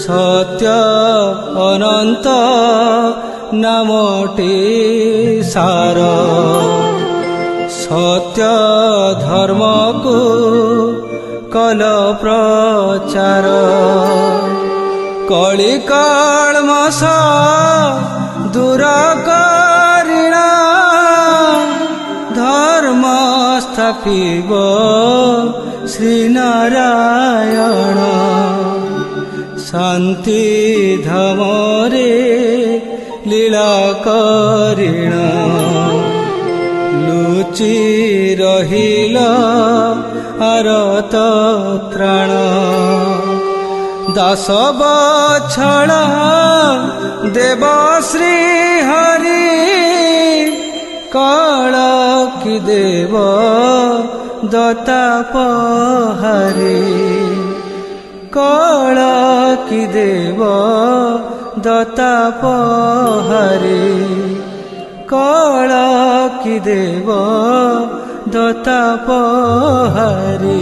सत्य अनंत नामटे सार सत्य धर्म को कल प्रचार कली कल्मष दूर करिणा धर्म स्थापिब श्रीनारायण शांति धामरे लीला करिण लुचि रहिल आरत त्राण दास बछड़ देव श्री हरि कल कि देव दत्ता पहारी कल कि देव दत्ता पहारी कल कि देव दत्ता पहारी।